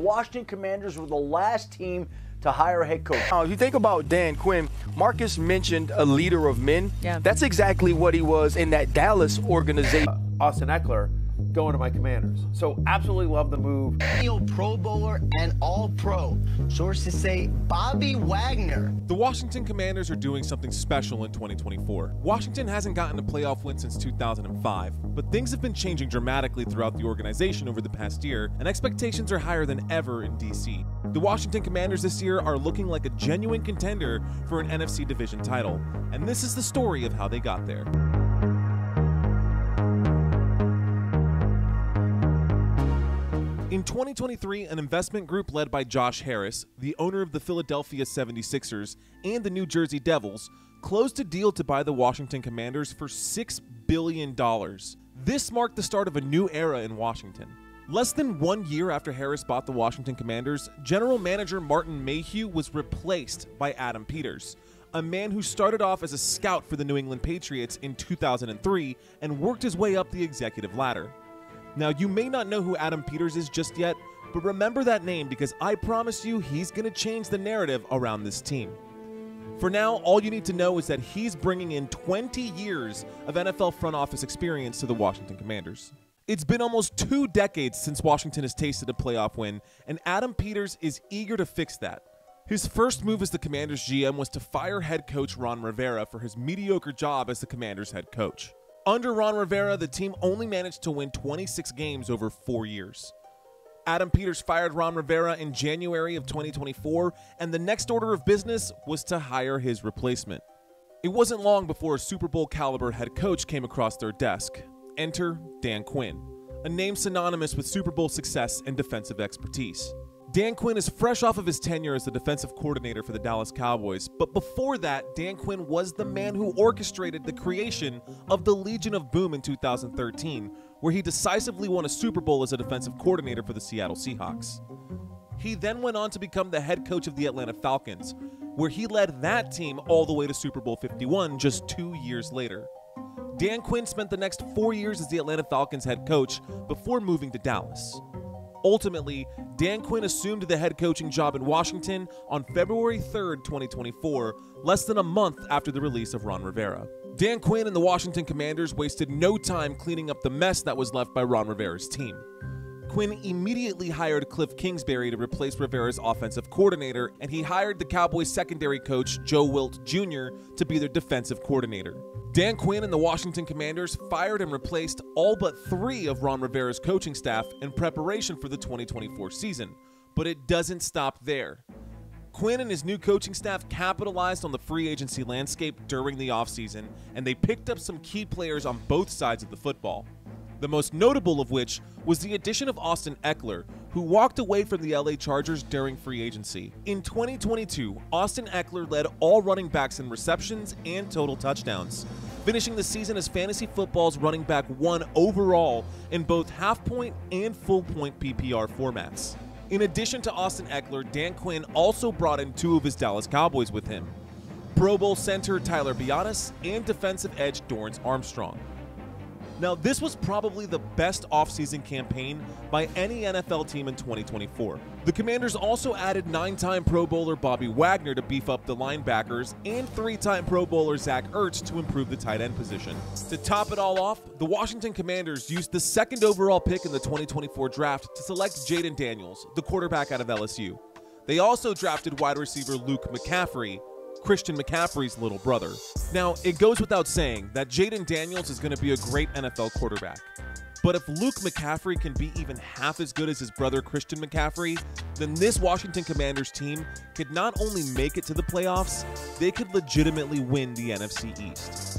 Washington Commanders were the last team to hire a head coach. Now, if you think about Dan Quinn, Marcus mentioned a leader of men. Yeah. That's exactly what he was in that Dallas organization. Austin Ekeler going to my Commanders. So absolutely love the move. Pro Bowler and All-Pro. Sources say Bobby Wagner. The Washington Commanders are doing something special in 2024. Washington hasn't gotten a playoff win since 2005, but things have been changing dramatically throughout the organization over the past year, and expectations are higher than ever in DC. The Washington Commanders this year are looking like a genuine contender for an NFC division title, and this is the story of how they got there. In 2023, an investment group led by Josh Harris, the owner of the Philadelphia 76ers and the New Jersey Devils, closed a deal to buy the Washington Commanders for $6 billion. This marked the start of a new era in Washington. Less than 1 year after Harris bought the Washington Commanders, general manager Martin Mayhew was replaced by Adam Peters, a man who started off as a scout for the New England Patriots in 2003 and worked his way up the executive ladder. Now, you may not know who Adam Peters is just yet, but remember that name because I promise you he's going to change the narrative around this team. For now, all you need to know is that he's bringing in 20 years of NFL front office experience to the Washington Commanders. It's been almost 2 decades since Washington has tasted a playoff win, and Adam Peters is eager to fix that. His first move as the Commanders GM was to fire head coach Ron Rivera for his mediocre job as the Commanders head coach. Under Ron Rivera, the team only managed to win 26 games over 4 years. Adam Peters fired Ron Rivera in January of 2024, and the next order of business was to hire his replacement. It wasn't long before a Super Bowl caliber head coach came across their desk. Enter Dan Quinn, a name synonymous with Super Bowl success and defensive expertise. Dan Quinn is fresh off of his tenure as the defensive coordinator for the Dallas Cowboys, but before that, Dan Quinn was the man who orchestrated the creation of the Legion of Boom in 2013, where he decisively won a Super Bowl as a defensive coordinator for the Seattle Seahawks. He then went on to become the head coach of the Atlanta Falcons, where he led that team all the way to Super Bowl 51 just 2 years later. Dan Quinn spent the next 4 years as the Atlanta Falcons head coach before moving to Dallas. Ultimately, Dan Quinn assumed the head coaching job in Washington on February 3rd, 2024, less than a month after the release of Ron Rivera. Dan Quinn and the Washington Commanders wasted no time cleaning up the mess that was left by Ron Rivera's team. Quinn immediately hired Cliff Kingsbury to replace Rivera's offensive coordinator, and he hired the Cowboys secondary coach Joe Wilt Jr. to be their defensive coordinator. Dan Quinn and the Washington Commanders fired and replaced all but 3 of Ron Rivera's coaching staff in preparation for the 2024 season, but it doesn't stop there. Quinn and his new coaching staff capitalized on the free agency landscape during the offseason, and they picked up some key players on both sides of the football. The most notable of which was the addition of Austin Ekeler, who walked away from the LA Chargers during free agency. In 2022, Austin Ekeler led all running backs in receptions and total touchdowns, finishing the season as fantasy football's running back 1 overall in both half-point and full-point PPR formats. In addition to Austin Ekeler, Dan Quinn also brought in 2 of his Dallas Cowboys with him, Pro Bowl center Tyler Biadz and defensive edge Dorance Armstrong. Now, this was probably the best offseason campaign by any NFL team in 2024. The Commanders also added 9-time Pro Bowler Bobby Wagner to beef up the linebackers and 3-time Pro Bowler Zach Ertz to improve the tight end position. To top it all off, the Washington Commanders used the 2nd overall pick in the 2024 draft to select Jayden Daniels, the quarterback out of LSU. They also drafted wide receiver Luke McCaffrey, Christian McCaffrey's little brother. Now, it goes without saying that Jayden Daniels is going to be a great NFL quarterback. But if Luke McCaffrey can be even half as good as his brother Christian McCaffrey, then this Washington Commanders team could not only make it to the playoffs, they could legitimately win the NFC East.